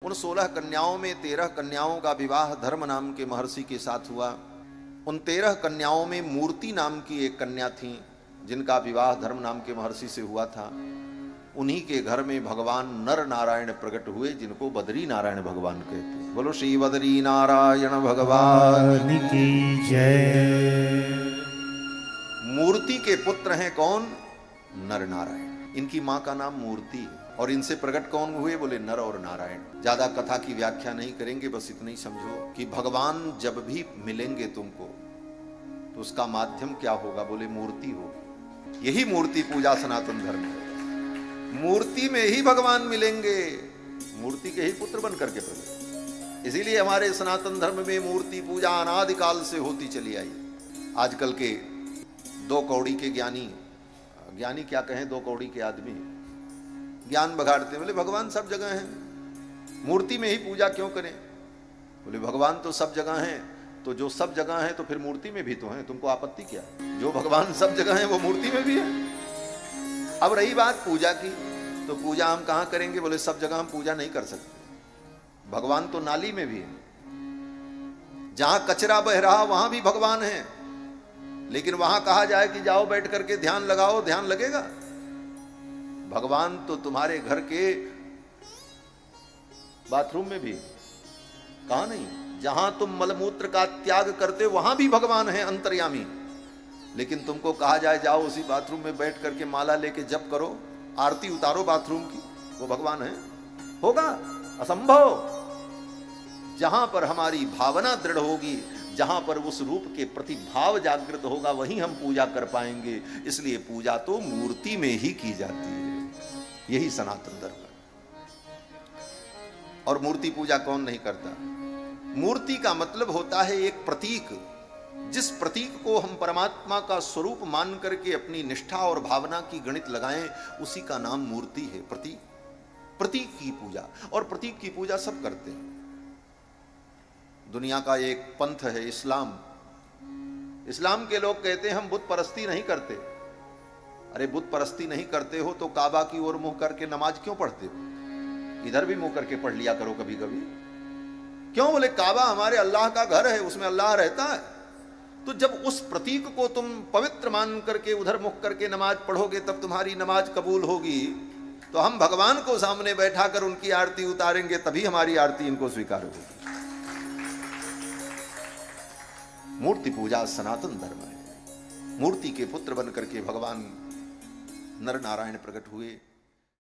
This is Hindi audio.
उन 16 कन्याओं में 13 कन्याओं का विवाह धर्म नाम के महर्षि के साथ हुआ। उन 13 कन्याओं में मूर्ति नाम की एक कन्या थी जिनका विवाह धर्म नाम के महर्षि से हुआ था। उन्हीं के घर में भगवान नर नारायण प्रकट हुए जिनको बद्री नारायण भगवान कहते हैं। बोलो श्री बद्री नारायण भगवान की जय। मूर्ति के पुत्र हैं कौन? नर नारायण। इनकी मां का नाम मूर्ति है। और इनसे प्रकट कौन हुए? बोले नर और नारायण। ज्यादा कथा की व्याख्या नहीं करेंगे, बस इतना ही समझो कि भगवान जब भी मिलेंगे तुमको तो उसका माध्यम क्या होगा? बोले मूर्ति होगी। यही मूर्ति पूजा सनातन धर्म है। मूर्ति में ही भगवान मिलेंगे, मूर्ति के ही पुत्र बन करके प्रकट। इसीलिए हमारे सनातन धर्म में मूर्ति पूजा अनादिकाल से होती चली आई। आजकल के 2 कौड़ी के ज्ञानी क्या कहें, 2 कौड़ी के आदमी ज्ञान बघाड़ते, बोले भगवान सब जगह हैं, मूर्ति में ही पूजा क्यों करें? बोले भगवान तो सब जगह हैं, तो जो सब जगह है तो फिर मूर्ति में भी तो है, तुमको आपत्ति क्या? जो भगवान सब जगह है वो मूर्ति में भी है। अब रही बात पूजा की, तो पूजा हम कहां करेंगे? बोले सब जगह हम पूजा नहीं कर सकते। भगवान तो नाली में भी है, जहां कचरा बह रहा वहां भी भगवान है, लेकिन वहां कहा जाए कि जाओ बैठ करके ध्यान लगाओ, ध्यान लगेगा? भगवान तो तुम्हारे घर के बाथरूम में भी, कहा नहीं, जहां तुम मलमूत्र का त्याग करते वहां भी भगवान है अंतर्यामी। लेकिन तुमको कहा जाए जाओ उसी बाथरूम में बैठ करके माला लेके जप करो, आरती उतारो बाथरूम की, वो भगवान है? होगा? असंभव। जहां पर हमारी भावना दृढ़ होगी, जहां पर उस रूप के प्रति भाव जागृत होगा, वहीं हम पूजा कर पाएंगे। इसलिए पूजा तो मूर्ति में ही की जाती है। यही सनातन धर्म है। और मूर्ति पूजा कौन नहीं करता? मूर्ति का मतलब होता है एक प्रतीक। जिस प्रतीक को हम परमात्मा का स्वरूप मान करके अपनी निष्ठा और भावना की गणित लगाएं, उसी का नाम मूर्ति है। प्रतीक, प्रतीक की पूजा। और प्रतीक की पूजा सब करते हैं। दुनिया का एक पंथ है इस्लाम। इस्लाम के लोग कहते हैं हम बुत परस्ती नहीं करते। अरे बुत परस्ती नहीं करते हो तो काबा की ओर मुंह करके नमाज क्यों पढ़ते हो? इधर भी मुंह करके पढ़ लिया करो कभी कभी। क्यों? बोले काबा हमारे अल्लाह का घर है, उसमें अल्लाह रहता है। तो जब उस प्रतीक को तुम पवित्र मान करके उधर मुख करके नमाज पढ़ोगे, तब तुम्हारी नमाज कबूल होगी। तो हम भगवान को सामने बैठा कर उनकी आरती उतारेंगे, तभी हमारी आरती इनको स्वीकार होगी। मूर्ति पूजा सनातन धर्म है। मूर्ति के पुत्र बन करके भगवान नर नारायण प्रकट हुए।